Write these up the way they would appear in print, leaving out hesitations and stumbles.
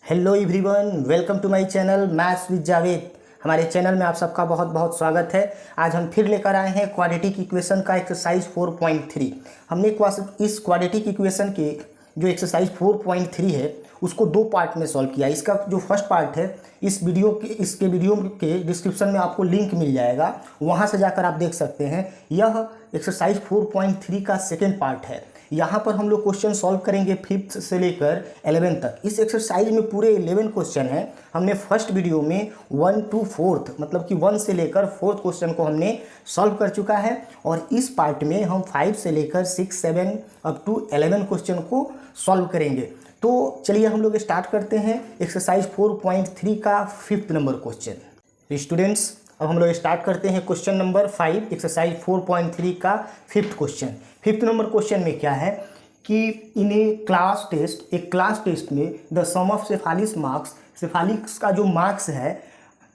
Hello everyone, welcome to my channel maths with Javed. हमारे चैनल में आप सबका बहुत बहुत स्वागत है। आज हम फिर लेकर आए हैं क्वाड्रेटिक इक्वेशन का एक्सरसाइज 4.3। हमने इस क्वाड्रेटिक इक्वेशन के जो एक्सरसाइज 4.3 है उसको दो पार्ट में सॉल्व किया। इसका जो फर्स्ट पार्ट है इसके वीडियो के डिस्क्रिप्शन में आपको लिंक मिल जाएगा, वहाँ से जाकर आप देख सकते हैं। यह एक्सरसाइज 4.3 का सेकेंड पार्ट है। यहाँ पर हम लोग क्वेश्चन सॉल्व करेंगे 5th से लेकर 11 तक। इस एक्सरसाइज में पूरे 11 क्वेश्चन हैं। हमने फर्स्ट वीडियो में 1 to 4th मतलब कि 1 से लेकर 4th क्वेश्चन को हमने सॉल्व कर चुका है, और इस पार्ट में हम 5 से लेकर 6, 7 अप टू 11 क्वेश्चन को सॉल्व करेंगे। तो चलिए हम लोग स्टार्ट करते हैं एक्सरसाइज 4.3 का 5th नंबर क्वेश्चन। स्टूडेंट्स, अब हम लोग स्टार्ट करते हैं क्वेश्चन नंबर 5 एक्सरसाइज 4.3 का 5th question. 5th number question में क्या है कि इन एक क्लास टेस्ट में द सम ऑफ सेफालिक्स का जो मार्क्स है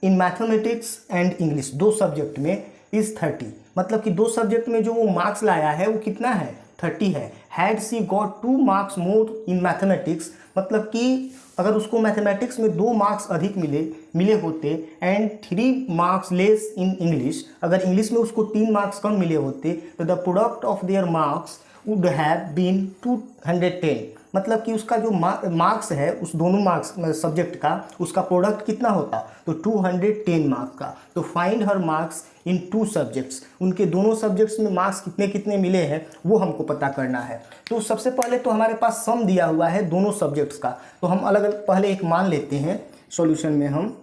इन मैथमेटिक्स एंड इंग्लिश, दो सब्जेक्ट में इज़ 30। मतलब कि दो सब्जेक्ट में जो वो मार्क्स लाया है वो कितना है, 30 है। Had C got 2 marks more in mathematics, मतलब कि अगर उसको मैथमेटिक्स में 2 मार्क्स अधिक मिले होते and 3 marks less in English, अगर इंग्लिश में उसको 3 मार्क्स कम मिले होते तो the product of their marks would have been 210। मतलब कि उसका जो मार्क्स है उस दोनों मार्क्स सब्जेक्ट का, उसका प्रोडक्ट कितना होता, तो 210 मार्क्स का। तो find her marks in 2 subjects, उनके दोनों सब्जेक्ट्स में मार्क्स कितने कितने मिले हैं वो हमको पता करना है। तो सबसे पहले तो हमारे पास सम दिया हुआ है दोनों सब्जेक्ट्स का, तो हम अलग अलग पहले एक मान लेते हैं सॉल्यूशन में हम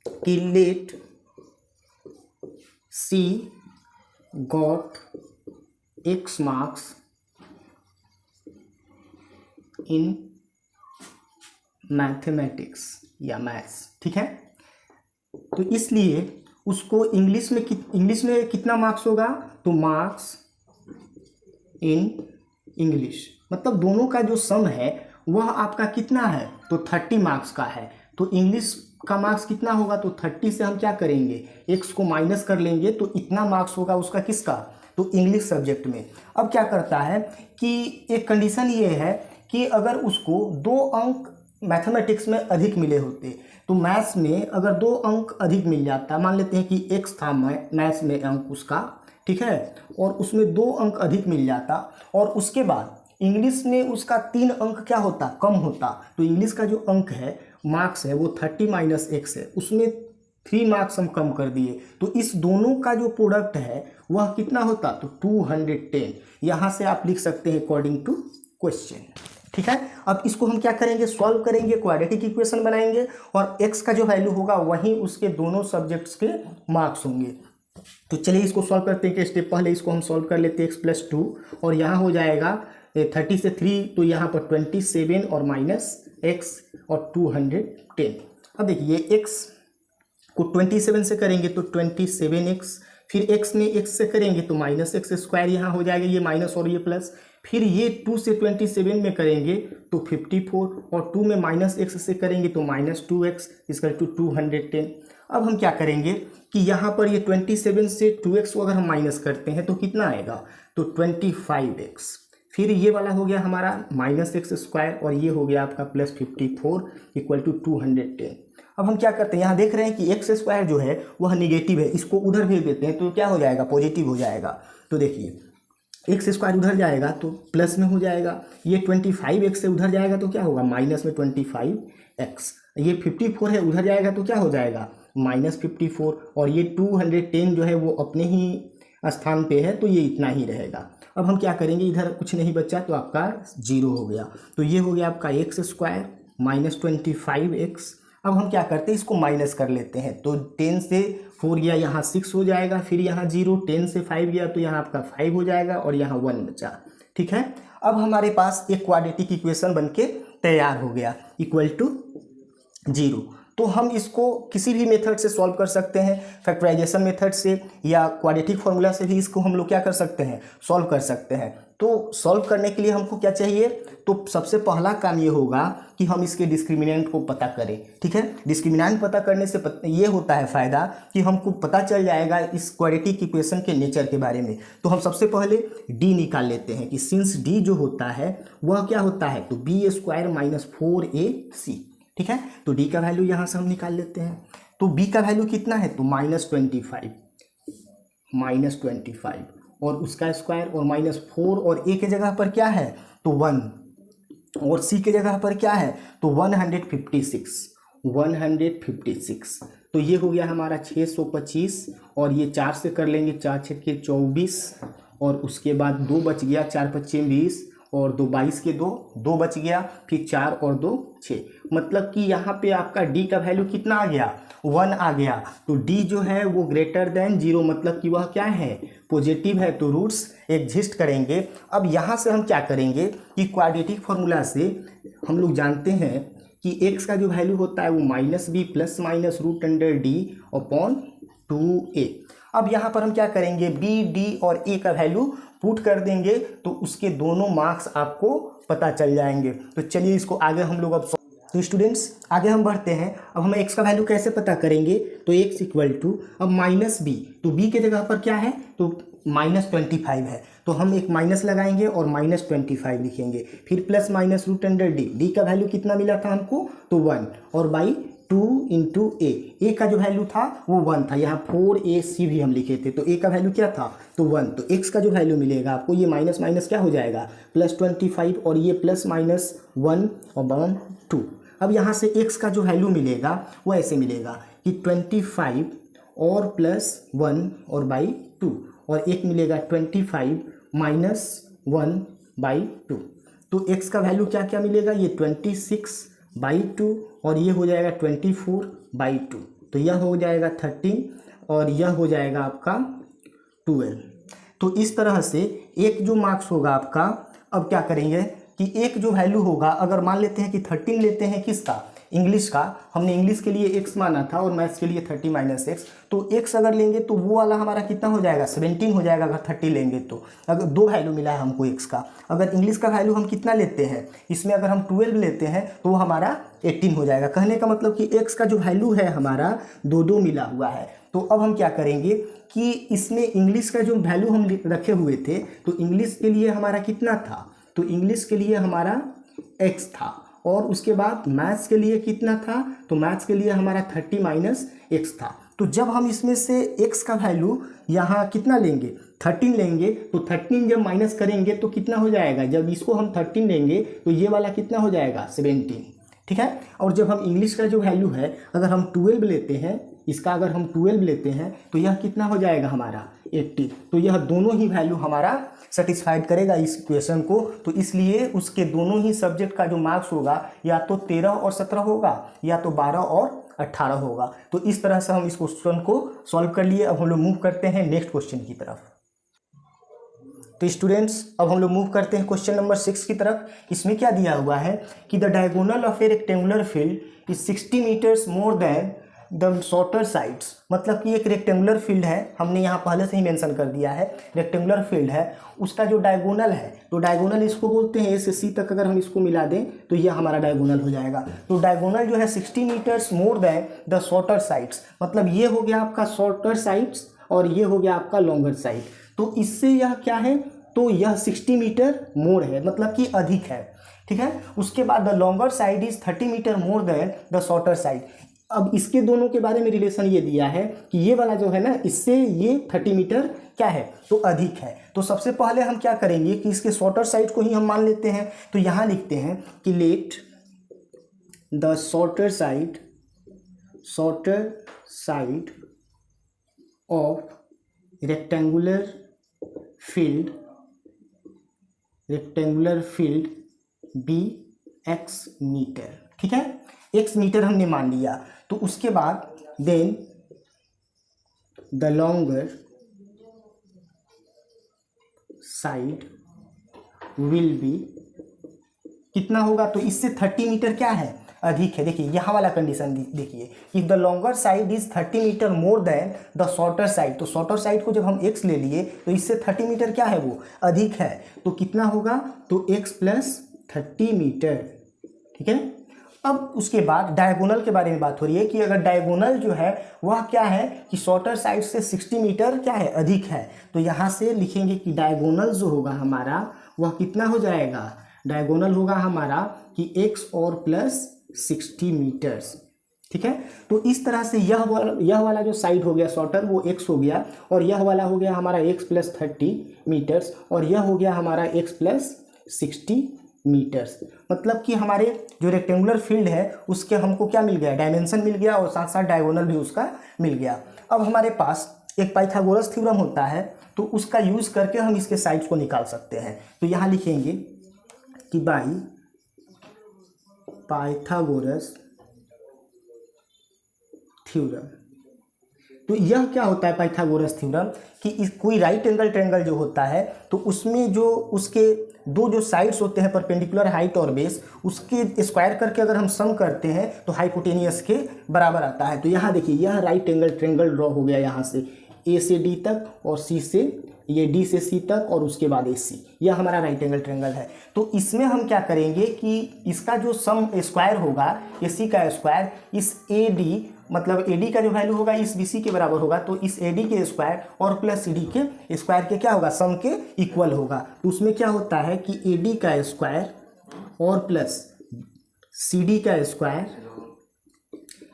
कि let see got x marks in mathematics या मैथ्स, ठीक है। तो इसलिए उसको इंग्लिश में कितना मार्क्स होगा, तो मार्क्स इन इंग्लिश, मतलब दोनों का जो सम है वह आपका कितना है, तो 30 मार्क्स का है। तो इंग्लिश का मार्क्स कितना होगा, तो 30 से हम क्या करेंगे, x को माइनस कर लेंगे, तो इतना मार्क्स होगा उसका किसका, तो इंग्लिश सब्जेक्ट में। अब क्या करता है कि एक कंडीशन ये है कि अगर उसको 2 अंक मैथमेटिक्स में अधिक मिले होते, तो मैथ्स में अगर 2 अंक अधिक मिल जाता, मान लेते हैं कि x था मैथ्स में अंक उसका, ठीक है, और उसमें 2 अंक अधिक मिल जाता, और उसके बाद इंग्लिश में उसका 3 अंक क्या होता, कम होता, तो इंग्लिश का जो अंक है मार्क्स है वो 30 माइनस x है, उसमें 3 मार्क्स हम कम कर दिए, तो इस दोनों का जो प्रोडक्ट है वह कितना होता, तो 210। यहाँ से आप लिख सकते हैं अकॉर्डिंग टू क्वेश्चन, ठीक है। अब इसको हम क्या करेंगे, सॉल्व करेंगे, क्वाड्रेटिक इक्वेशन बनाएंगे, और x का जो वैल्यू होगा वहीं उसके दोनों सब्जेक्ट्स के मार्क्स होंगे। तो चलिए इसको सॉल्व करते हैं कि स्टेप पहले इसको हम सॉल्व कर लेते हैं x+2, और यहाँ हो जाएगा 30 से 3, तो यहाँ पर 27 और माइनस x और 210। अब देखिए x को 27 से करेंगे तो 27x, फिर x में x से करेंगे तो माइनस एक्स स्क्वायर यहाँ हो जाएगा, ये माइनस और ये प्लस, फिर ये 2 से 27 में करेंगे तो 54, और 2 में माइनस एक्स से करेंगे तो माइनस 2x इसका टू 210। अब हम क्या करेंगे कि यहाँ पर ये 27 से 2x को अगर हम माइनस करते हैं तो कितना आएगा, तो 25x, फिर ये वाला हो गया हमारा माइनस एक्स स्क्वायर, और ये हो गया आपका प्लस 54 इक्वल टू 210। अब हम क्या करते हैं, यहाँ देख रहे हैं कि एक्स स्क्वायर जो है वह निगेटिव है, इसको उधर भेज देते हैं तो क्या हो जाएगा, पॉजिटिव हो जाएगा। तो देखिए एक्स स्क्वायर उधर जाएगा तो प्लस में हो जाएगा, ये 25x से उधर जाएगा तो क्या होगा, माइनस में 25x, ये 54 है उधर जाएगा तो क्या हो जाएगा, माइनस 54, और ये 210 जो है वो अपने ही स्थान पे है तो ये इतना ही रहेगा। अब हम क्या करेंगे, इधर कुछ नहीं बचा तो आपका 0 हो गया, तो ये हो गया आपका एक्स स्क्वायर माइनस 25x। अब हम क्या करते हैं, इसको माइनस कर लेते हैं, तो 10 से 4 गया यहाँ 6 हो जाएगा, फिर यहाँ 0, 10 से 5 गया तो यहाँ आपका 5 हो जाएगा, और यहाँ 1 बचा, ठीक है। अब हमारे पास एक क्वाड्रेटिक इक्वेशन बनके तैयार हो गया इक्वल टू 0। तो हम इसको किसी भी मेथड से सॉल्व कर सकते हैं, फैक्टराइजेशन मेथड से या क्वाड्रेटिक फार्मूला से भी इसको हम लोग क्या कर सकते हैं, सॉल्व कर सकते हैं। तो सॉल्व करने के लिए हमको क्या चाहिए, तो सबसे पहला काम ये होगा कि हम इसके डिस्क्रिमिनेंट को पता करें, ठीक है। डिस्क्रिमिनेंट पता करने से ये होता है फ़ायदा कि हमको पता चल जाएगा इस क्वाड्रेटिक इक्वेशन के नेचर के बारे में। तो हम सबसे पहले d निकाल लेते हैं कि सिंस d जो होता है वह क्या होता है, तो b² - 4ac, ठीक है। तो डी का वैल्यू यहाँ से हम निकाल लेते हैं। तो बी का वैल्यू कितना है, तो -25 और उसका स्क्वायर और -4 और ए के जगह पर क्या है तो 1 और सी के जगह पर क्या है तो 156। तो ये हो गया हमारा 625 और ये 4 से कर लेंगे, 4 6 के 24 और उसके बाद 2 बच गया, 4 5 20 और 2 22 के 2 बच गया, फिर 4 और 2 6। मतलब कि यहाँ पे आपका डी का वैल्यू कितना आ गया 1 आ गया। तो डी जो है वो ग्रेटर देन 0 मतलब कि वह क्या है पॉजिटिव है, तो रूट्स एग्जिस्ट करेंगे। अब यहाँ से हम क्या करेंगे कि क्वाड्रेटिक फार्मूला से हम लोग जानते हैं कि x का जो वैल्यू होता है वो -b प्लस माइनस √d/2a। अब यहाँ पर हम क्या करेंगे b, d और a का वैल्यू पुट कर देंगे तो उसके दोनों मार्क्स आपको पता चल जाएंगे। तो चलिए इसको आगे हम लोग अब तो स्टूडेंट्स आगे हम बढ़ते हैं। अब हम x का वैल्यू कैसे पता करेंगे, तो x इक्वल टू अब -b, तो b के जगह पर क्या है तो -25 है, तो हम एक माइनस लगाएंगे और -25 लिखेंगे, फिर प्लस माइनस √d। d का वैल्यू कितना मिला था हमको तो 1 और बाई 2 इंटू ए का जो वैल्यू था वो 1 था, यहाँ 4ac भी हम लिखे थे, तो a का वैल्यू क्या था तो 1। तो x का जो वैल्यू मिलेगा आपको ये माइनस माइनस क्या हो जाएगा +25 और ये प्लस माइनस 1 और 2। अब यहाँ से x का जो वैल्यू मिलेगा वो ऐसे मिलेगा कि 25 और +1 और बाई 2 और एक मिलेगा 25 -1/2। तो x का वैल्यू क्या क्या मिलेगा ये 26/2 और ये हो जाएगा 24/2। तो यह हो जाएगा 13 और यह हो जाएगा आपका 12। तो इस तरह से एक जो मार्क्स होगा आपका, अब क्या करेंगे कि एक जो वैल्यू होगा अगर मान लेते हैं कि 13 लेते हैं किसका इंग्लिश का, हमने इंग्लिश के लिए x माना था और मैथ्स के लिए 30 - x, तो x अगर लेंगे तो वो वाला हमारा कितना हो जाएगा 17 हो जाएगा अगर 30 लेंगे तो। अगर 2 वैल्यू मिला है हमको x का, अगर इंग्लिश का वैल्यू हम कितना लेते हैं इसमें अगर हम 12 लेते हैं तो वो हमारा 18 हो जाएगा। कहने का मतलब कि x का जो वैल्यू है हमारा 2 मिला हुआ है। तो अब हम क्या करेंगे कि इसमें इंग्लिश का जो वैल्यू हम रखे हुए थे तो इंग्लिश के लिए हमारा कितना था तो इंग्लिश के लिए हमारा x था और उसके बाद मैथ्स के लिए कितना था तो मैथ्स के लिए हमारा 30 - x था। तो जब हम इसमें से x का वैल्यू यहाँ कितना लेंगे 13 लेंगे, तो 13 जब माइनस करेंगे तो कितना हो जाएगा, जब इसको हम 13 लेंगे तो ये वाला कितना हो जाएगा 17, ठीक है। और जब हम इंग्लिश का जो वैल्यू है अगर हम 12 लेते हैं, इसका अगर हम 12 लेते हैं तो यह कितना हो जाएगा हमारा 80। तो यह दोनों ही वैल्यू हमारा सेटिस्फाइड करेगा इस इक्वेशन को। तो इसलिए उसके दोनों ही सब्जेक्ट का जो मार्क्स होगा या तो 13 और 17 होगा या तो 12 और 18 होगा। तो इस तरह से हम इस क्वेश्चन को सॉल्व कर लिए। अब हम लोग मूव करते हैं नेक्स्ट क्वेश्चन की तरफ। तो स्टूडेंट्स अब हम लोग मूव करते हैं क्वेश्चन नंबर 6 की तरफ। इसमें क्या दिया हुआ है कि the diagonal of a rectangular field is 60 metres more than the shorter sides. मतलब कि एक रेक्टेंगुलर फील्ड है, हमने यहाँ पहले से ही मेंशन कर दिया है, रेक्टेंगुलर फील्ड है, उसका जो डायगोनल है तो डायगोनल इसको बोलते हैं, ए से सी तक अगर हम इसको मिला दें तो यह हमारा डायगोनल हो जाएगा। तो डायगोनल जो है 60 metres more than the shorter sides, मतलब ये हो गया आपका शॉर्टर साइड्स और ये हो गया आपका लॉन्गर साइड। तो इससे यह क्या है तो यह 60 मीटर मोर है, मतलब कि अधिक है, ठीक है। उसके बाद the longer side is 30 metre more than the shorter side. अब इसके दोनों के बारे में रिलेशन ये दिया है कि ये वाला जो है ना इससे ये 30 मीटर क्या है तो अधिक है। तो सबसे पहले हम क्या करेंगे कि इसके शॉर्टर साइड को ही हम मान लेते हैं। तो यहाँ लिखते हैं कि let the shorter side of rectangular field be x metre, ठीक है, x मीटर हमने मान लिया। तो उसके बाद then the longer side will be कितना होगा तो इससे 30 मीटर क्या है अधिक है। देखिए यहाँ वाला कंडीशन देखिए कि the longer side is 30 metre more than the shorter side. तो शॉर्टर साइड को जब हम x ले लिए तो इससे 30 मीटर क्या है वो अधिक है। तो कितना होगा तो x + 30 मीटर, ठीक है। अब उसके बाद डायगोनल के बारे में बात हो रही है कि अगर डायगोनल जो है वह क्या है कि शॉर्टर साइड से 60 मीटर क्या है अधिक है। तो यहाँ से लिखेंगे कि डायगोनल जो होगा हमारा वह कितना हो जाएगा, डायगोनल होगा हमारा कि x और 60 मीटर्स। ठीक है, तो इस तरह से यह वाला जो साइड हो गया शॉर्टर वो x हो गया, और यह वाला हो गया हमारा x प्लस 30 मीटर्स, और यह हो गया हमारा x प्लस 60 मीटर्स। मतलब कि हमारे जो रेक्टेंगुलर फील्ड है उसके हमको क्या मिल गया, डायमेंशन मिल गया, और साथ साथ डायगोनल भी उसका मिल गया। अब हमारे पास एक पाइथागोरस थ्योरम होता है, तो उसका यूज़ करके हम इसके साइड्स को निकाल सकते हैं। तो यहाँ लिखेंगे कि बाई पाइथागोरस थ्योरम। तो यह क्या होता है पाइथागोरस थ्योरम, कि कोई राइट एंगल ट्रायंगल जो होता है तो उसमें जो उसके दो जो साइड्स होते हैं परपेंडिकुलर हाइट और बेस, उसके स्क्वायर करके अगर हम सम करते हैं तो हाइपोटेनियस के बराबर आता है। तो यहाँ देखिए यह राइट एंगल ट्रायंगल ड्रॉ हो गया, यहाँ से ए से डी तक और सी से ये डी से सी तक और उसके बाद ए सी, यह हमारा राइट एंगल ट्रायंगल है। तो इसमें हम क्या करेंगे कि इसका जो सम स्क्वायर होगा ए सी का स्क्वायर इस ए डी, मतलब ए डी का जो वैल्यू होगा इस बी सी के बराबर होगा, तो इस ए डी के स्क्वायर और प्लस सी डी के स्क्वायर के क्या होगा, सम के इक्वल होगा। तो उसमें क्या होता है कि ए डी का स्क्वायर और प्लस सी डी का स्क्वायर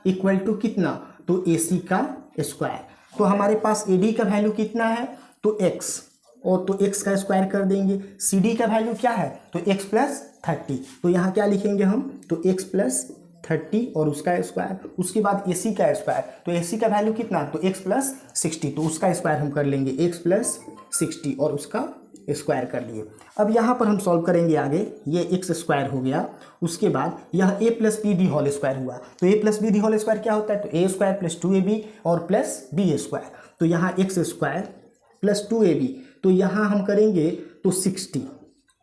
इक्वल टू कितना, तो ए सी का स्क्वायर। तो हमारे पास ए डी का वैल्यू कितना है, तो x, और तो x का स्क्वायर कर देंगे। सी डी का वैल्यू क्या है, तो x प्लस 30। तो यहाँ क्या लिखेंगे हम, तो x प्लस 30 और उसका स्क्वायर, उसके बाद ए सी का स्क्वायर, तो ए सी का वैल्यू कितना, तो x प्लस 60, तो उसका स्क्वायर हम कर लेंगे x प्लस 60 और उसका स्क्वायर कर लिए। अब यहाँ पर हम सॉल्व करेंगे आगे, ये x स्क्वायर हो गया, उसके बाद यह a plus B D whole square हुआ। तो a plus B D whole square क्या होता है, तो a स्क्वायर प्लस 2ab और प्लस b स्क्वायर। तो यहाँ x स्क्वायर प्लस 2ab, तो यहाँ हम करेंगे तो 60,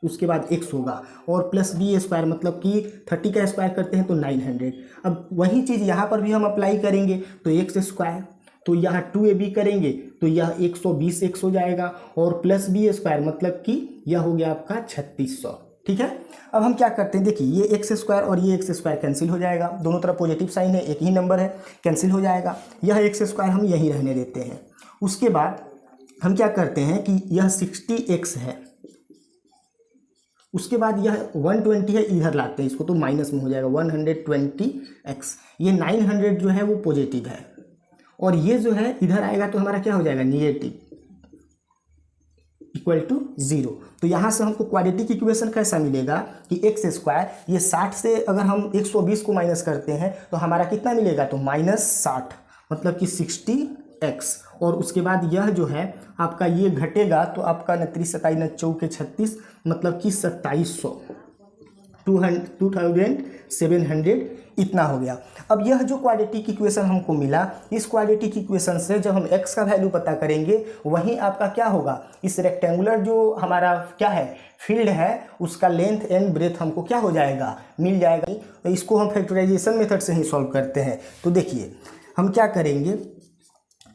उसके बाद x होगा, और प्लस b स्क्वायर मतलब कि 30 का स्क्वायर करते हैं तो 900। अब वही चीज़ यहाँ पर भी हम अप्लाई करेंगे, तो x स्क्वायर, तो यहाँ 2ab करेंगे तो यह 120x हो जाएगा, और प्लस b स्क्वायर मतलब कि यह हो गया आपका 3600। ठीक है, अब हम क्या करते हैं, देखिए ये एक्स स्क्वायर और ये एक्स स्क्वायर कैंसिल हो जाएगा, दोनों तरफ पॉजिटिव साइन है, एक ही नंबर है, कैंसिल हो जाएगा। यह एक्स स्क्वायर हम यहीं रहने देते हैं। उसके बाद हम क्या करते हैं कि यह 60x है, उसके बाद यह 120 है, इधर लाते हैं इसको तो माइनस में हो जाएगा 120x। ये 900 जो है वो पॉजिटिव है, और ये जो है इधर आएगा तो हमारा क्या हो जाएगा, निगेटिव, इक्वल टू 0। तो यहाँ से हमको क्वाड्रेटिक इक्वेशन कैसा मिलेगा कि एक्स स्क्वायर, ये 60 से अगर हम 120 को माइनस करते हैं तो हमारा कितना मिलेगा, तो -60, मतलब कि 60x, और उसके बाद यह जो है आपका ये घटेगा तो आपका 29 27 चौके 36, मतलब कि 2700, 2700 इतना हो गया। अब यह जो क्वाड्रेटिक इक्वेशन हमको मिला, इस क्वाड्रेटिक इक्वेशन से जब हम x का वैल्यू पता करेंगे वहीं आपका क्या होगा, इस रेक्टेंगुलर जो हमारा क्या है फील्ड है उसका लेंथ एंड ब्रेथ हमको क्या हो जाएगा, मिल जाएगा। तो इसको हम फैक्टराइजेशन मेथड से ही सॉल्व करते हैं। तो देखिए हम क्या करेंगे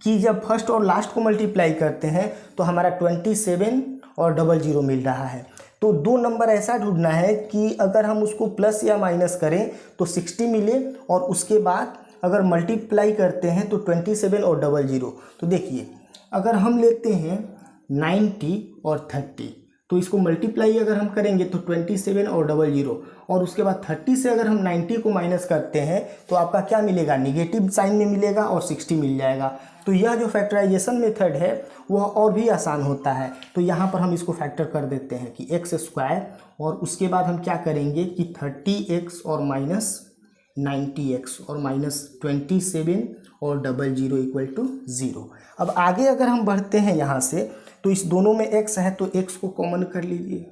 कि जब फर्स्ट और लास्ट को मल्टीप्लाई करते हैं तो हमारा 27 और 00 मिल रहा है। तो दो नंबर ऐसा ढूंढना है कि अगर हम उसको प्लस या माइनस करें तो 60 मिले, और उसके बाद अगर मल्टीप्लाई करते हैं तो 27 और 00। तो देखिए अगर हम लेते हैं 90 और 30, तो इसको मल्टीप्लाई अगर हम करेंगे तो 27 और 00, और उसके बाद 30 से अगर हम 90 को माइनस करते हैं तो आपका क्या मिलेगा, निगेटिव साइन में मिलेगा और 60 मिल जाएगा। तो यह जो फैक्टराइजेशन मेथड है वह और भी आसान होता है। तो यहाँ पर हम इसको फैक्टर कर देते हैं कि एक्स स्क्वायर, और उसके बाद हम क्या करेंगे कि 30x और माइनस 90x और माइनस 27 और 00 इक्वल टू 0। अब आगे अगर हम बढ़ते हैं यहाँ से तो इस दोनों में x है तो x को कॉमन कर लीजिए।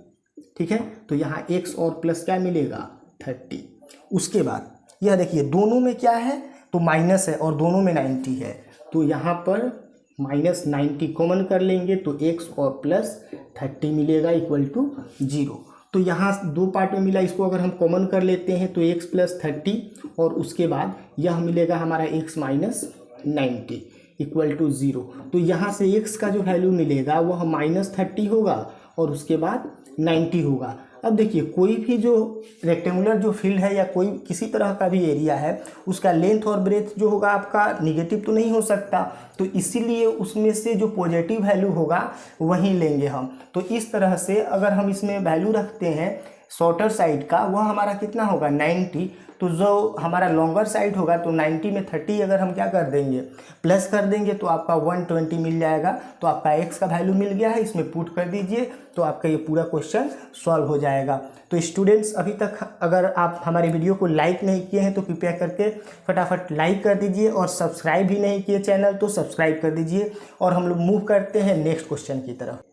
ठीक है, तो यहाँ x और प्लस क्या मिलेगा, 30। उसके बाद यह देखिए दोनों में क्या है, तो माइनस है और दोनों में 90 है, तो यहाँ पर माइनस 90 कॉमन कर लेंगे तो x और प्लस 30 मिलेगा इक्वल टू 0। तो यहाँ दो पार्ट में मिला, इसको अगर हम कॉमन कर लेते हैं तो x प्लस 30, और उसके बाद यह मिलेगा हमारा x माइनस 90 इक्वल टू 0। तो यहाँ से x का जो वैल्यू मिलेगा वह -30 होगा और उसके बाद 90 होगा। अब देखिए कोई भी जो रेक्टेंगुलर जो फील्ड है या कोई किसी तरह का भी एरिया है उसका लेंथ और ब्रेथ जो होगा आपका निगेटिव तो नहीं हो सकता, तो इसीलिए उसमें से जो पॉजिटिव वैल्यू होगा वही लेंगे हम। तो इस तरह से अगर हम इसमें वैल्यू रखते हैं शॉर्टर साइड का, वह हमारा कितना होगा 90, तो जो हमारा लॉन्गर साइड होगा तो 90 में 30 अगर हम क्या कर देंगे प्लस कर देंगे तो आपका 120 मिल जाएगा। तो आपका x का वैल्यू मिल गया है, इसमें पुट कर दीजिए तो आपका ये पूरा क्वेश्चन सॉल्व हो जाएगा। तो स्टूडेंट्स अभी तक अगर आप हमारे वीडियो को लाइक नहीं किए हैं तो कृपया करके फटाफट लाइक कर दीजिए, और सब्सक्राइब भी नहीं किए चैनल तो सब्सक्राइब कर दीजिए। और हम लोग मूव करते हैं नेक्स्ट क्वेश्चन की तरफ।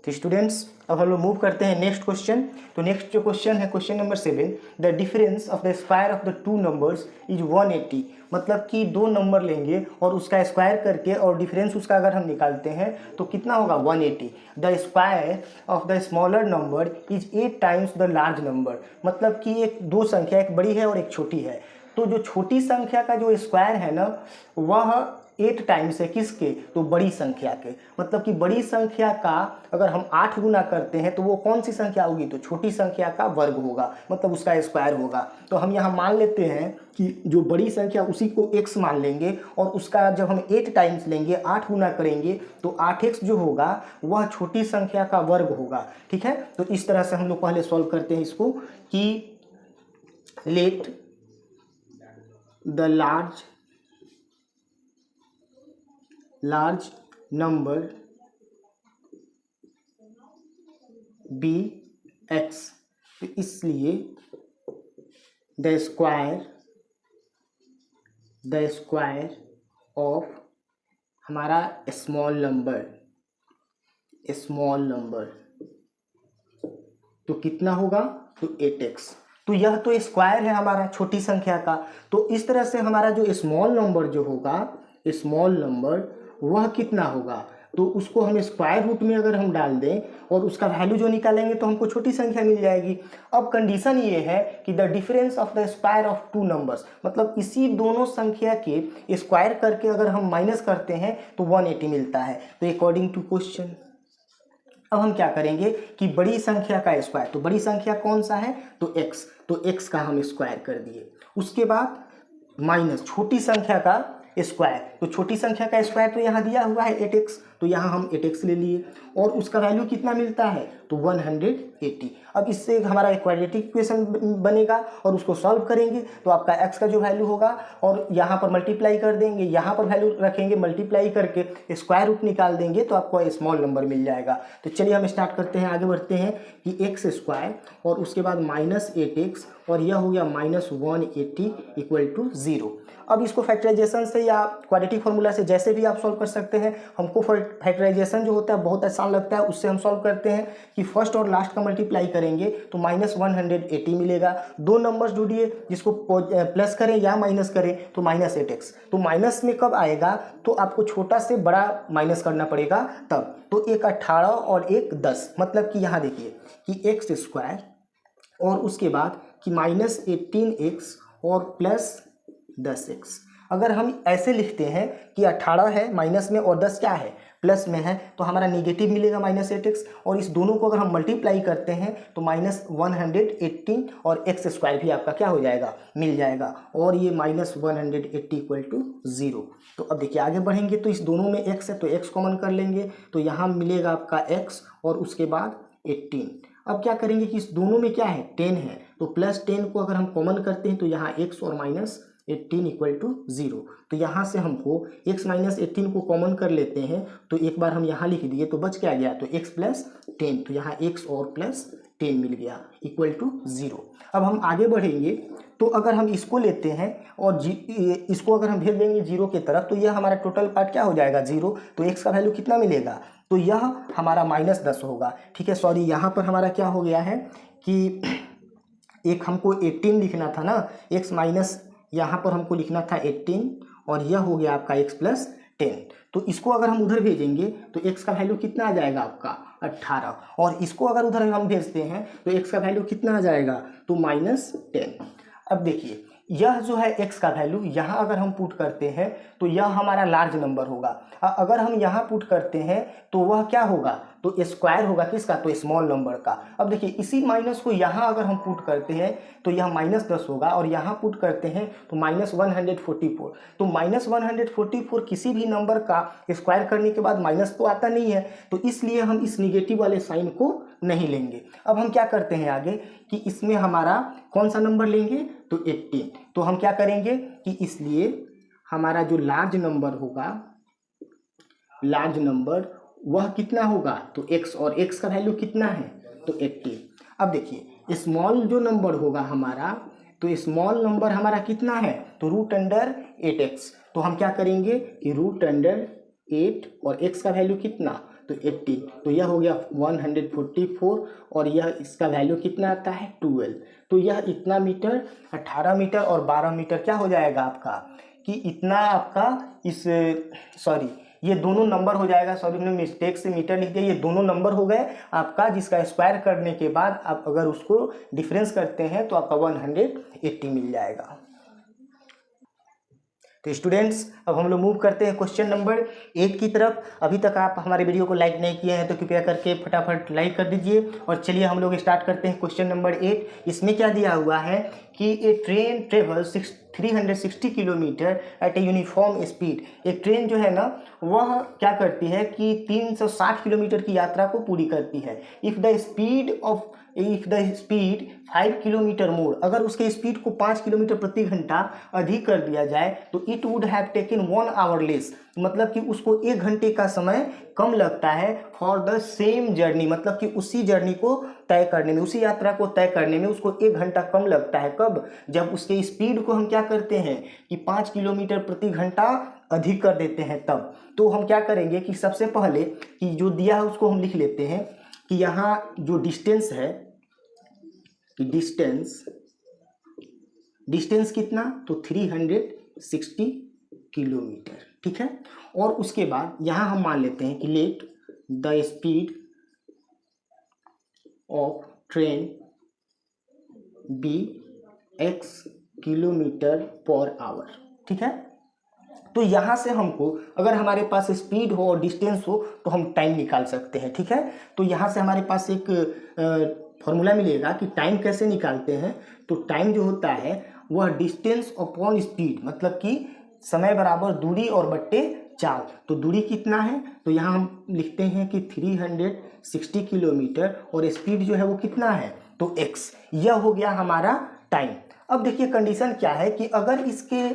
तो स्टूडेंट्स अब हम लोग मूव करते हैं नेक्स्ट क्वेश्चन। तो नेक्स्ट जो क्वेश्चन है question number 7, the difference of the square of the two numbers is 180। मतलब कि दो नंबर लेंगे और उसका स्क्वायर करके और डिफरेंस उसका अगर हम निकालते हैं तो कितना होगा 180। The square of the smaller number is 8 times the large number. मतलब कि एक दो संख्या, एक बड़ी है और एक छोटी है, तो जो छोटी संख्या का जो स्क्वायर है ना वह 8 टाइम्स है किसके, तो बड़ी संख्या के। मतलब कि बड़ी संख्या का अगर हम 8 गुना करते हैं तो वो कौन सी संख्या होगी, तो छोटी संख्या का वर्ग होगा, मतलब उसका स्क्वायर होगा। तो हम यहाँ मान लेते हैं कि जो बड़ी संख्या उसी को x मान लेंगे, और उसका जब हम 8 टाइम्स लेंगे 8 गुना करेंगे तो 8x जो होगा वह छोटी संख्या का वर्ग होगा। ठीक है, तो इस तरह से हम लोग पहले सॉल्व करते हैं इसको कि let the large number be x। तो इसलिए द स्क्वायर ऑफ हमारा स्मॉल नंबर तो कितना होगा, तो 8x। तो यह तो स्क्वायर है हमारा छोटी संख्या का। तो इस तरह से हमारा जो स्मॉल नंबर जो होगा, स्मॉल नंबर वह कितना होगा, तो उसको हम स्क्वायर रूट में अगर हम डाल दें और उसका वैल्यू जो निकालेंगे तो हमको छोटी संख्या मिल जाएगी। अब कंडीशन ये है कि the difference of the square of two numbers, मतलब इसी दोनों संख्या के स्क्वायर करके अगर हम माइनस करते हैं तो 180 मिलता है। तो अकॉर्डिंग टू क्वेश्चन अब हम क्या करेंगे कि बड़ी संख्या का स्क्वायर, तो बड़ी संख्या कौन सा है, तो x, तो x का हम स्क्वायर कर दिए। उसके बाद माइनस छोटी संख्या का स्क्वायर, तो छोटी संख्या का स्क्वायर तो यहाँ दिया हुआ है 8x, तो यहाँ हम 8x ले लिए और उसका वैल्यू कितना मिलता है, तो 180। अब इससे हमारा क्वाड्रेटिक इक्वेशन बनेगा और उसको सॉल्व करेंगे तो आपका x का जो वैल्यू होगा और यहाँ पर मल्टीप्लाई कर देंगे, यहाँ पर वैल्यू रखेंगे, मल्टीप्लाई करके स्क्वायर रूट निकाल देंगे तो आपको स्मॉल नंबर मिल जाएगा। तो चलिए हम स्टार्ट करते हैं, आगे बढ़ते हैं कि x स्क्वायर और उसके बाद -8x और यह हो गया -180 इक्वल टू 0। अब इसको फैक्टराइजेशन से या क्वाड्रेटिक फार्मूला से जैसे भी आप सॉल्व कर सकते हैं। हमको फैक्टराइजेशन जो होता है बहुत आसान लगता है, उससे हम सॉल्व करते हैं कि फर्स्ट और लास्ट का मल्टीप्लाई करेंगे तो -180 मिलेगा। दो नंबर्स ढूंढिए जिसको प्लस करें या माइनस करें, तो -8x। तो माइनस में कब आएगा, तो आपको छोटा से बड़ा माइनस करना पड़ेगा तब। तो एक 18 और एक 10, मतलब कि यहाँ देखिए कि x स्क्वायर और उसके बाद कि -18x और प्लस 10x। अगर हम ऐसे लिखते हैं कि 18 है माइनस में और 10 क्या है, प्लस में है, तो हमारा निगेटिव मिलेगा -8x, और इस दोनों को अगर हम मल्टीप्लाई करते हैं तो -118 और x स्क्वायर भी आपका क्या हो जाएगा, मिल जाएगा, और ये -180 इक्वल टू 0। तो अब देखिए आगे बढ़ेंगे तो इस दोनों में x है तो x कॉमन कर लेंगे तो यहाँ मिलेगा आपका x और उसके बाद 18। अब क्या करेंगे कि इस दोनों में क्या है 10 है, तो +10 को अगर हम कॉमन करते हैं तो यहाँ x और -18 इक्वल टू 0। तो यहाँ से हमको x -18 को कॉमन कर लेते हैं तो एक बार हम यहाँ लिख दिए तो बच क्या गया, तो x + 10, तो यहाँ x और +10 मिल गया इक्वल टू 0। अब हम आगे बढ़ेंगे तो अगर हम इसको लेते हैं और इसको अगर हम भेज देंगे 0 की तरफ तो यह हमारा टोटल पार्ट क्या हो जाएगा 0। तो x का वैल्यू कितना मिलेगा, तो यह हमारा -10 होगा। ठीक है, सॉरी यहाँ पर हमारा क्या हो गया है कि एक हमको 18 लिखना था ना, x माइनस यहाँ पर हमको लिखना था 18 और यह हो गया आपका x + 10। तो इसको अगर हम उधर भेजेंगे तो x का वैल्यू कितना आ जाएगा आपका 18, और इसको अगर उधर हम भेजते हैं तो x का वैल्यू कितना आ जाएगा, तो -10। अब देखिए यह जो है x का वैल्यू यहाँ अगर हम पुट करते हैं तो यह हमारा लार्ज नंबर होगा। अगर हम यहाँ पुट करते हैं तो वह क्या होगा, तो स्क्वायर होगा किसका, तो स्मॉल नंबर का। अब देखिए इसी माइनस को यहाँ अगर हम पुट करते हैं तो यह -10 होगा, और यहाँ पुट करते हैं तो -144। तो -144 किसी भी नंबर का स्क्वायर करने के बाद माइनस तो आता नहीं है, तो इसलिए हम इस निगेटिव वाले साइन को नहीं लेंगे। अब हम क्या करते हैं आगे कि इसमें हमारा कौन सा नंबर लेंगे, तो 18। तो हम क्या करेंगे कि इसलिए हमारा जो लार्ज नंबर होगा, लार्ज नंबर वह कितना होगा, तो x, और x का वैल्यू कितना है, तो 18। अब देखिए स्मॉल जो नंबर होगा हमारा, तो स्मॉल नंबर हमारा कितना है, तो √8x। तो हम क्या करेंगे कि √8 और x का वैल्यू कितना, तो 18। तो यह हो गया 144, और यह इसका वैल्यू कितना आता है, 12। तो यह इतना मीटर, 18 मीटर और 12 मीटर क्या हो जाएगा आपका, कि इतना आपका इस सॉरी ये दोनों नंबर हो जाएगा, सॉरी हमने मिस्टेक से मीटर लिख दिया, ये दोनों नंबर हो गए आपका, जिसका स्क्वायर करने के बाद आप अगर उसको डिफरेंस करते हैं तो आपका 180 मिल जाएगा। तो स्टूडेंट्स अब हम लोग मूव करते हैं क्वेश्चन नंबर 8 की तरफ। अभी तक आप हमारे वीडियो को लाइक नहीं किए हैं तो कृपया करके फटाफट लाइक कर दीजिए, और चलिए हम लोग स्टार्ट करते हैं क्वेश्चन नंबर 8। इसमें क्या दिया हुआ है कि a train travels 360 kilometre at a uniform speed. एक ट्रेन जो है ना वह क्या करती है कि 360 किलोमीटर की यात्रा को पूरी करती है। इफ़ द स्पीड 5 किलोमीटर मोर, अगर उसके स्पीड को 5 किलोमीटर प्रति घंटा अधिक कर दिया जाए तो it would have taken 1 our less, मतलब कि उसको 1 घंटे का समय कम लगता है फॉर द सेम जर्नी, मतलब कि उसी जर्नी को तय करने में, उसी यात्रा को तय करने में उसको 1 घंटा कम लगता है। कब, जब उसके स्पीड को हम क्या करते हैं कि 5 किलोमीटर प्रति घंटा अधिक कर देते हैं तब। तो हम क्या करेंगे कि सबसे पहले कि जो दिया है उसको हम लिख लेते हैं कि यहाँ जो डिस्टेंस है, कि डिस्टेंस कितना, तो 360 किलोमीटर, ठीक है। और उसके बाद यहाँ हम मान लेते हैं कि let the speed of train be x kilometre per hour, ठीक है। तो यहाँ से हमको अगर हमारे पास स्पीड हो और डिस्टेंस हो तो हम टाइम निकाल सकते हैं, ठीक है। तो यहाँ से हमारे पास एक फॉर्मूला मिलेगा कि टाइम कैसे निकालते हैं। तो टाइम जो होता है वह डिस्टेंस अपॉन स्पीड, मतलब कि समय बराबर दूरी और बट्टे चाल। तो दूरी कितना है, तो यहाँ हम लिखते हैं कि 360 किलोमीटर, और स्पीड जो है वो कितना है, तो x। यह हो गया हमारा टाइम। अब देखिए कंडीशन क्या है कि अगर इसके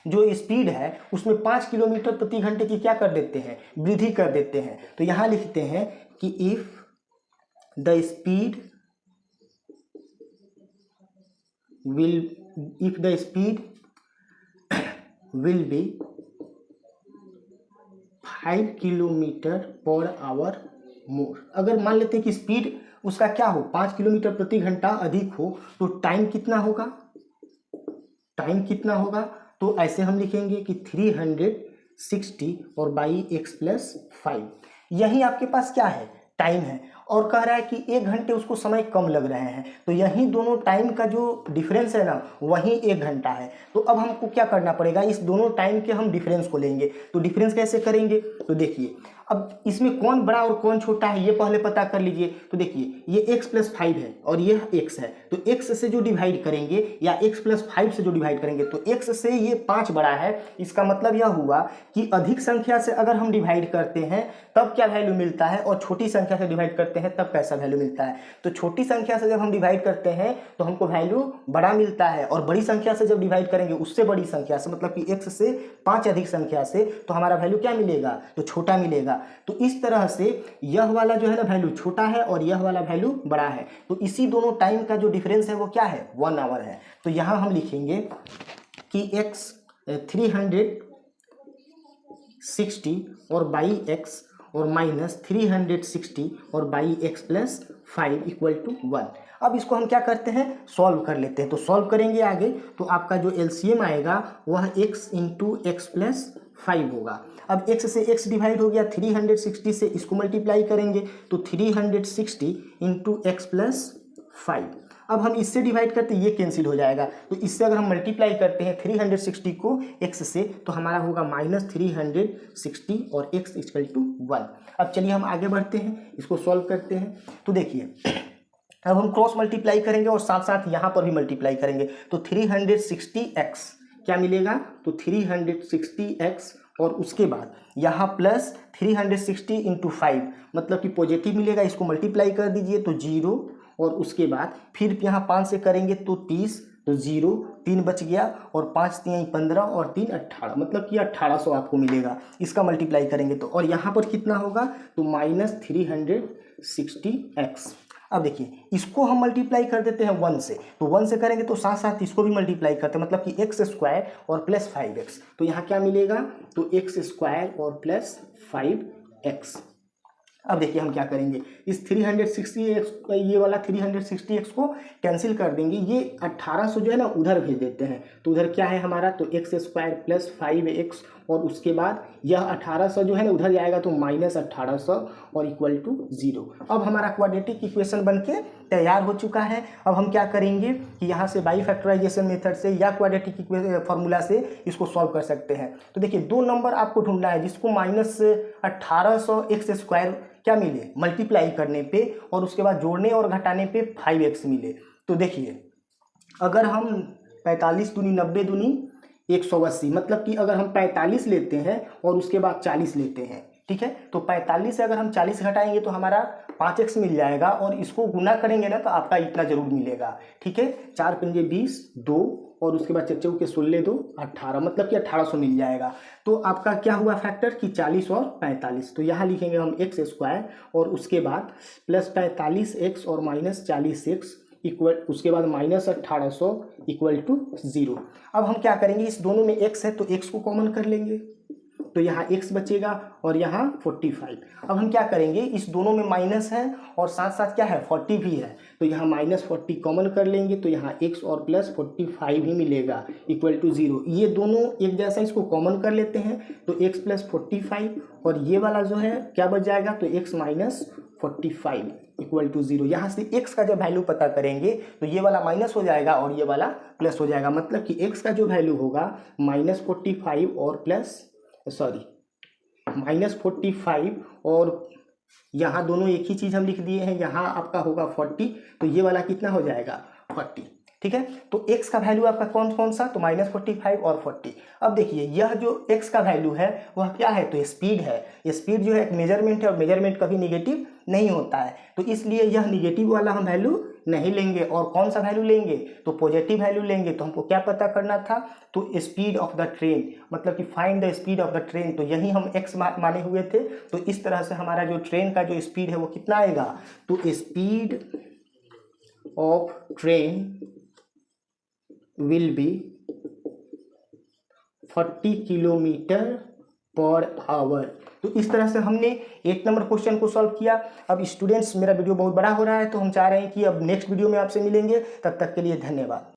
जो स्पीड है उसमें 5 किलोमीटर प्रति घंटे की क्या कर देते हैं, वृद्धि कर देते हैं। तो यहाँ लिखते हैं कि if the speed will be 5 kilometre per hour more, अगर मान लेते हैं कि स्पीड उसका क्या हो, 5 किलोमीटर प्रति घंटा अधिक हो, तो टाइम कितना होगा, तो ऐसे हम लिखेंगे कि 360 और बाई x + 5। यही आपके पास क्या है, टाइम है, और कह रहा है कि 1 घंटे उसको समय कम लग रहे हैं। तो यही दोनों टाइम का जो डिफरेंस है ना वही 1 घंटा है। तो अब हमको क्या करना पड़ेगा, इस दोनों टाइम के हम डिफरेंस को लेंगे। तो डिफरेंस कैसे करेंगे, तो देखिए अब इसमें कौन बड़ा और कौन छोटा है ये पहले पता कर लीजिए। तो देखिए ये x + 5 है और यह x है, तो x से जो डिवाइड करेंगे या x + 5 से जो डिवाइड करेंगे, तो x से ये 5 बड़ा है। इसका मतलब यह हुआ कि अधिक संख्या से अगर हम डिवाइड करते हैं तब क्या वैल्यू मिलता है, और छोटी संख्या से डिवाइड करते हैं तब कैसा वैल्यू मिलता है। तो छोटी संख्या से जब हम डिवाइड करते हैं तो हमको वैल्यू बड़ा मिलता है, और बड़ी संख्या से जब डिवाइड करेंगे उससे बड़ी संख्या से, मतलब कि x से 5 अधिक संख्या से, तो हमारा वैल्यू क्या मिलेगा, तो छोटा मिलेगा। तो इस तरह से यह वाला जो है ना वैल्यू छोटा है और यह वाला वैल्यू बड़ा है। तो इसी दोनों टाइम का जो डिफरेंस है वो क्या है, 1 आवर है। तो यहाँ हम लिखेंगे कि x 360 और बाई x और माइनस 360 और बाई x + 5 = 1। अब इसको हम क्या करते हैं, सॉल्व कर लेते हैं। तो सॉल्व करेंगे आगे, तो आपका जो एलसीएम आएगा वह x × x + 5 होगा। अब x से x डिवाइड हो गया, 360 से इसको मल्टीप्लाई करेंगे तो 360 × x + 5। अब हम इससे डिवाइड करते हैं, ये कैंसिल हो जाएगा, तो इससे अगर हम मल्टीप्लाई करते हैं 360 को x से तो हमारा होगा -360 और x = 1। अब चलिए हम आगे बढ़ते हैं, इसको सॉल्व करते हैं। तो देखिए अब हम क्रॉस मल्टीप्लाई करेंगे और साथ साथ यहाँ पर भी मल्टीप्लाई करेंगे, तो 360x क्या मिलेगा, तो 360x और उसके बाद यहाँ प्लस 360 × 5 मतलब कि पॉजिटिव मिलेगा, इसको मल्टीप्लाई कर दीजिए तो 0 और उसके बाद फिर यहाँ 5 से करेंगे तो 30 तो 0 3 बच गया और 5 3 15 और 3 18 मतलब कि 1800 आपको मिलेगा। इसका मल्टीप्लाई करेंगे तो, और यहाँ पर कितना होगा तो -360x। अब देखिए इसको हम मल्टीप्लाई कर देते हैं 1 से, तो 1 से करेंगे तो साथ साथ इसको भी मल्टीप्लाई करते हैं, मतलब कि x² और प्लस 5x, तो यहाँ क्या मिलेगा तो x² और प्लस 5x। अब देखिए हम क्या करेंगे, इस 360x ये वाला 360x को कैंसिल कर देंगे, ये 1800 जो है ना उधर भेज देते हैं, तो उधर क्या है हमारा तो x² प्लस 5x और उसके बाद यह 1800 जो है ना उधर जाएगा तो -1800 और =0। अब हमारा क्वाड्रेटिक इक्वेशन बनके तैयार हो चुका है। अब हम क्या करेंगे कि यहाँ से बाई फैक्टराइजेशन मेथड से या क्वाड्रेटिक फार्मूला से इसको सॉल्व कर सकते हैं। तो देखिए दो नंबर आपको ढूंढना है जिसको -1800 x² क्या मिले मल्टीप्लाई करने पे और उसके बाद जोड़ने और घटाने पे 5x मिले। तो देखिए अगर हम 45 दूनी 90 दूनी 180 मतलब कि अगर हम 45 लेते हैं और उसके बाद 40 लेते हैं, ठीक है, तो 45 से अगर हम 40 घटाएंगे तो हमारा 5x मिल जाएगा और इसको गुना करेंगे ना तो आपका इतना जरूर मिलेगा, ठीक है। 4 पंजे 20 2 और उसके बाद चच्चू के 16 2 18 मतलब कि 1800 मिल जाएगा। तो आपका क्या हुआ फैक्टर कि 40 और 45, तो यहाँ लिखेंगे हम x² और उसके बाद प्लस 45x और -40x इक्वल उसके बाद -1800 = 0। अब हम क्या करेंगे, इस दोनों में x है तो x को कॉमन कर लेंगे, तो यहाँ x बचेगा और यहाँ 45। अब हम क्या करेंगे, इस दोनों में माइनस है और साथ साथ क्या है 40 भी है, तो यहाँ -40 कॉमन कर लेंगे तो यहाँ x और प्लस 45 ही मिलेगा =0। ये दोनों एक जैसा, इसको कॉमन कर लेते हैं तो x + 45 और ये वाला जो है क्या बच जाएगा तो x - 45 =0। यहाँ से x का जब वैल्यू पता करेंगे तो ये वाला माइनस हो जाएगा और ये वाला प्लस हो जाएगा, मतलब कि x का जो वैल्यू होगा -45 और प्लस -45 और यहाँ दोनों एक ही चीज़ हम लिख दिए हैं, यहाँ आपका होगा 40 तो ये वाला कितना हो जाएगा 40, ठीक है। तो x का वैल्यू आपका कौन सा तो -45 और 40। अब देखिए यह जो x का वैल्यू है वह क्या है तो स्पीड है, स्पीड जो है एक मेजरमेंट है और मेजरमेंट कभी निगेटिव नहीं होता है, तो इसलिए यह निगेटिव वाला हम वैल्यू नहीं लेंगे और कौन सा वैल्यू लेंगे तो पॉजिटिव वैल्यू लेंगे। तो हमको क्या पता करना था तो स्पीड ऑफ द ट्रेन, मतलब कि find the speed of the train, तो यही हम x माने हुए थे। तो इस तरह से हमारा जो ट्रेन का जो स्पीड है वो कितना आएगा तो speed of train will be 40 km/h। तो इस तरह से हमने 1 नंबर क्वेश्चन को सॉल्व किया। अब स्टूडेंट्स मेरा वीडियो बहुत बड़ा हो रहा है तो हम चाह रहे हैं कि अब नेक्स्ट वीडियो में आपसे मिलेंगे, तब तक के लिए धन्यवाद।